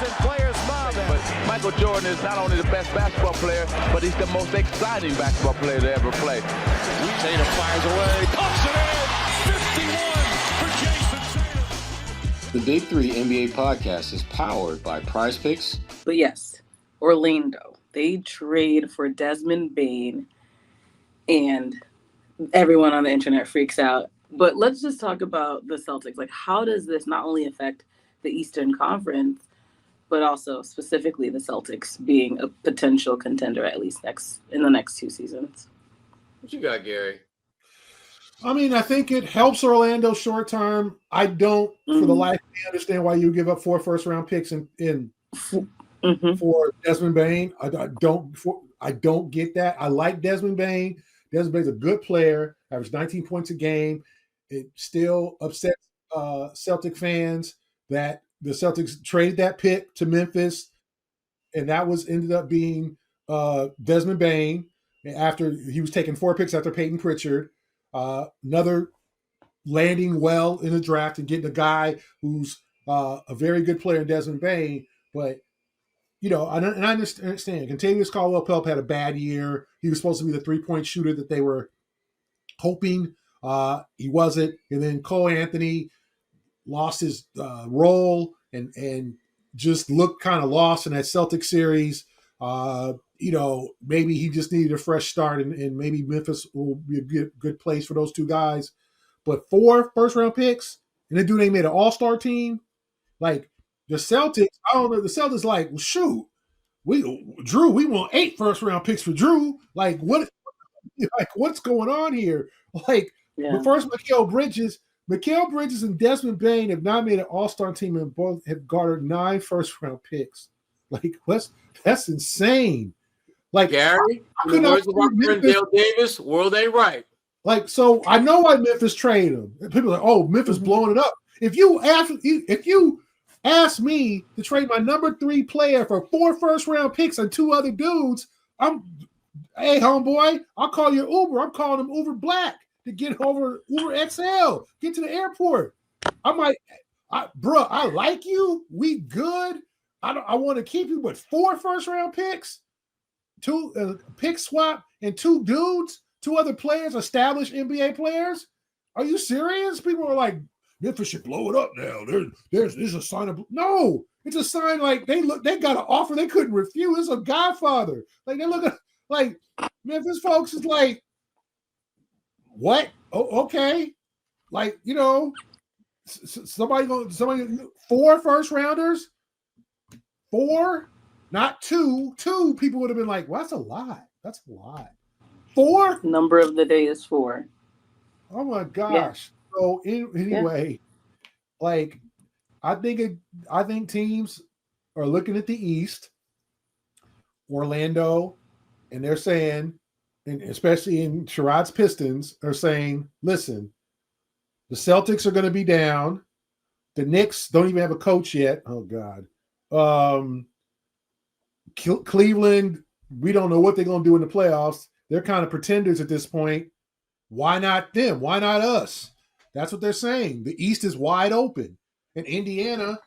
and players smile. But Michael Jordan is not only the best basketball player, but he's the most exciting basketball player to ever play. Tatum fires away, pumps it in, 51 for Jason Tatum. The Big Three NBA podcast is powered by Prize Picks. But yes, Orlando, they trade for Desmond Bane, and everyone on the internet freaks out. But let's just talk about the Celtics. Like, how does this not only affect the Eastern Conference, but also specifically the Celtics being a potential contender at least in the next 2 seasons? What you got, Gary? I mean, I think it helps Orlando short term. I don't, for the life of me, understand why you give up 4 first-round picks for Desmond Bane. I don't get that. I like Desmond Bane. Desmond Bane's a good player. Averaged 19 points a game. It still upsets Celtic fans that the Celtics traded that pick to Memphis, and that ended up being Desmond Bane after he was taking 4 picks after Peyton Pritchard. Another landing well in the draft and getting a guy who's a very good player in Desmond Bane. But, you know, I understand. Contavious Caldwell-Pope had a bad year. He was supposed to be the three-point shooter that they were hoping. He wasn't. And then Cole Anthony lost his role and just looked kind of lost in that Celtic series. You know, maybe he just needed a fresh start, and maybe Memphis will be a good place for those 2 guys. But 4 first-round picks, and the dude ain't made an all-star team. Like, the Celtics, I don't know, the Celtics like, well, shoot, we want 8 first-round picks for Drew. Like, what's going on here? Like, but first, Mikal Bridges and Desmond Bane have not made an all-star team, and both have garnered 9 first-round picks. Like, that's insane. Like, Gary, in the words of our friend Dale Davis, world ain't right. Like, so I know why Memphis traded him. People are like, oh, Memphis blowing it up. If you ask me to trade my number 3 player for 4 first-round picks and 2 other dudes, hey, homeboy, I'll call you Uber. I'm calling him Uber Black to get over Uber XL. Get to the airport. I like you. We good. I want to keep you, but 4 first-round picks, 2 pick swap, and 2 dudes, 2 other players, established NBA players. Are you serious? People are like, Memphis should blow it up now. There's a sign of no. It's a sign like they got an offer they couldn't refuse. It's a Godfather. Like they look at like Memphis folks is like, what? Oh, okay. Like, you know, somebody 4 first rounders. 4, not 2. 2 people would have been like, well, that's a lot. That's a lot. 4? Number of the day is 4. Oh, my gosh. Yeah. So, anyway, like, I think teams are looking at the East, Orlando, and they're saying, and especially in Sherrod's Pistons, are saying, listen, the Celtics are going to be down. The Knicks don't even have a coach yet. Oh, God. Cleveland, we don't know what they're going to do in the playoffs. They're kind of pretenders at this point. Why not them? Why not us? That's what they're saying. The East is wide open. And Indiana,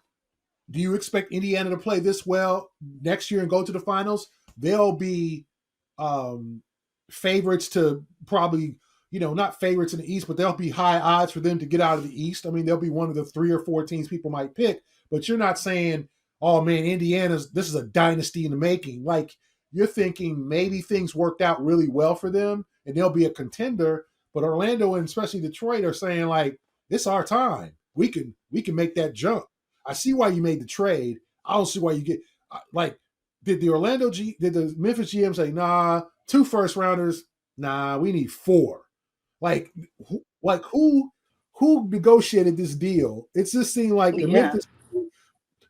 do you expect Indiana to play this well next year and go to the finals? They'll be favorites to probably, you know, not favorites in the East, but they'll be high odds for them to get out of the East. I mean, they'll be one of the 3 or 4 teams people might pick, but you're not saying, oh, man, this is a dynasty in the making. Like, you're thinking maybe things worked out really well for them and they'll be a contender. But Orlando and especially Detroit are saying, like, it's our time. We can make that jump. I see why you made the trade. I don't see why you get like. Did the Memphis GM say, nah, 2 first rounders? Nah, we need 4. Like who negotiated this deal? It just seemed like the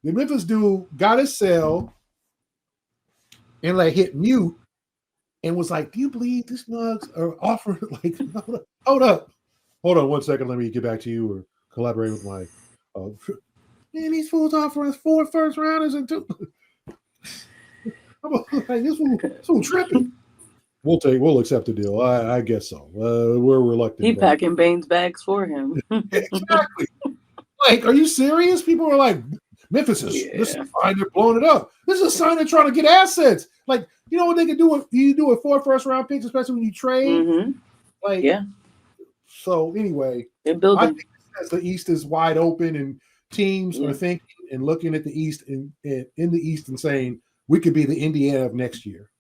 Memphis dude got his cell and like hit mute and was like, do you believe this mugs are offering like hold up. Hold on 1 second, let me get back to you or collaborate with my man, these fools offering us 4 first rounders and 2. I'm like, this fool tripping. We'll accept the deal. I guess so. We're reluctant. He packing Bane's bags for him. Exactly. Like, are you serious? People are like, Memphis is this is a sign they're blowing it up. This is a sign they're trying to get assets. Like, you know what they can do? You do it 4 first-round picks, especially when you trade. Mm-hmm. Like, yeah. So anyway, they're building. I think as the East is wide open and teams are thinking and looking at the East and in the East and saying we could be the Indiana of next year.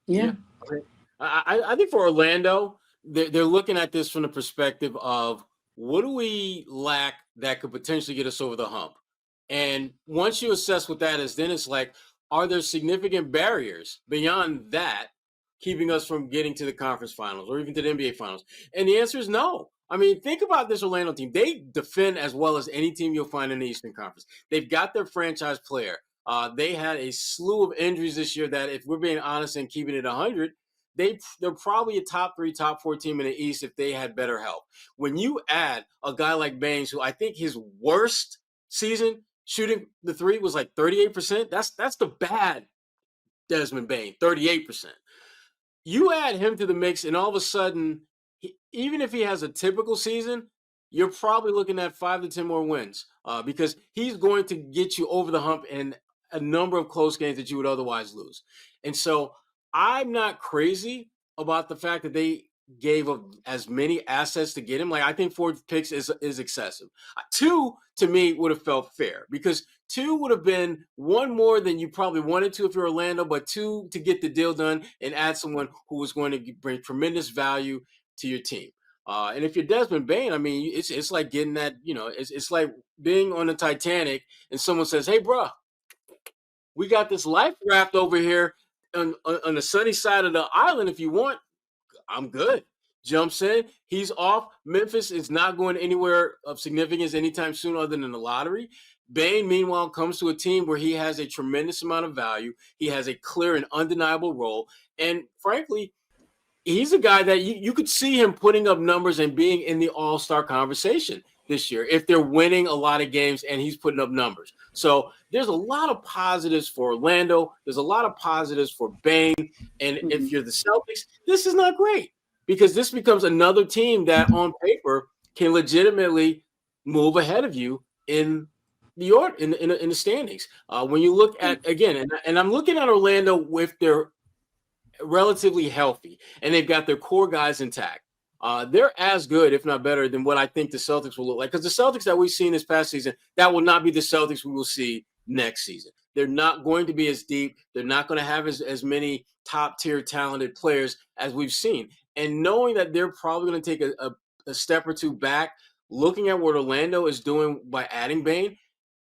Yeah. I think for Orlando, they're looking at this from the perspective of what do we lack that could potentially get us over the hump? And once you assess what that is, then it's like, are there significant barriers beyond that keeping us from getting to the conference finals or even to the NBA finals? And the answer is no. I mean, think about this Orlando team. They defend as well as any team you'll find in the Eastern Conference. They've got their franchise player. They had a slew of injuries this year that, if we're being honest and keeping it 100, they're probably a top 3, top 4 team in the East if they had better help. When you add a guy like Baines, who I think his worst season shooting the 3 was like 38%, that's the bad Desmond Bane, 38%. You add him to the mix, and all of a sudden, even if he has a typical season, you're probably looking at 5 to 10 more wins because he's going to get you over the hump in a number of close games that you would otherwise lose. And so I'm not crazy about the fact that they gave up as many assets to get him. Like, I think 4 picks is excessive. 2 to me would have felt fair because 2 would have been 1 more than you probably wanted to if you're Orlando, but 2 to get the deal done and add someone who was going to bring tremendous value to your team. And if you're Desmond Bane, I mean, it's like getting that, it's like being on the Titanic and someone says, hey, bro, we got this life raft over here on the sunny side of the island. If you want, I'm good. Jumps in. He's off. Memphis is not going anywhere of significance anytime soon other than the lottery. Bane, meanwhile, comes to a team where he has a tremendous amount of value. He has a clear and undeniable role. And frankly, he's a guy that you could see him putting up numbers and being in the all-star conversation this year if they're winning a lot of games and he's putting up numbers. So there's a lot of positives for Orlando. There's a lot of positives for Bane. And if you're the Celtics, this is not great because this becomes another team that on paper can legitimately move ahead of you in the standings. When you look at, again, and I'm looking at Orlando with their relatively healthy and they've got their core guys intact. They're as good, if not better, than what I think the Celtics will look like. Because the Celtics that we've seen this past season, that will not be the Celtics we will see next season. They're not going to be as deep. They're not going to have as many top-tier talented players as we've seen. And knowing that they're probably going to take a step or 2 back, looking at what Orlando is doing by adding Bane,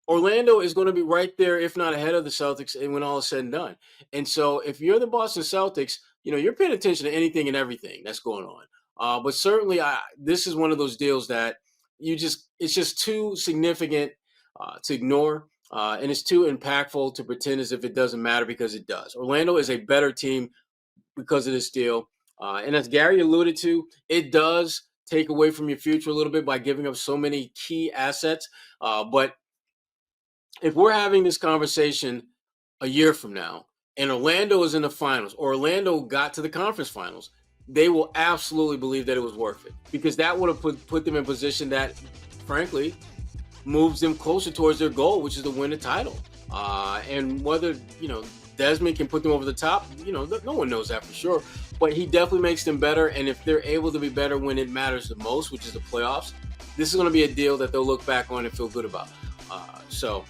Orlando is going to be right there, if not ahead of the Celtics, and when all is said and done. And so if you're the Boston Celtics, you're paying attention to anything and everything that's going on. But certainly this is one of those deals that it's just too significant to ignore. And it's too impactful to pretend as if it doesn't matter because it does. Orlando is a better team because of this deal. And as Gary alluded to, it does take away from your future a little bit by giving up so many key assets. But if we're having this conversation a year from now and Orlando is in the finals, or Orlando got to the conference finals, they will absolutely believe that it was worth it because that would have put them in a position that, frankly, moves them closer towards their goal, which is to win the title. And whether, Desmond can put them over the top, no one knows that for sure. But he definitely makes them better. And if they're able to be better when it matters the most, which is the playoffs, this is going to be a deal that they'll look back on and feel good about. So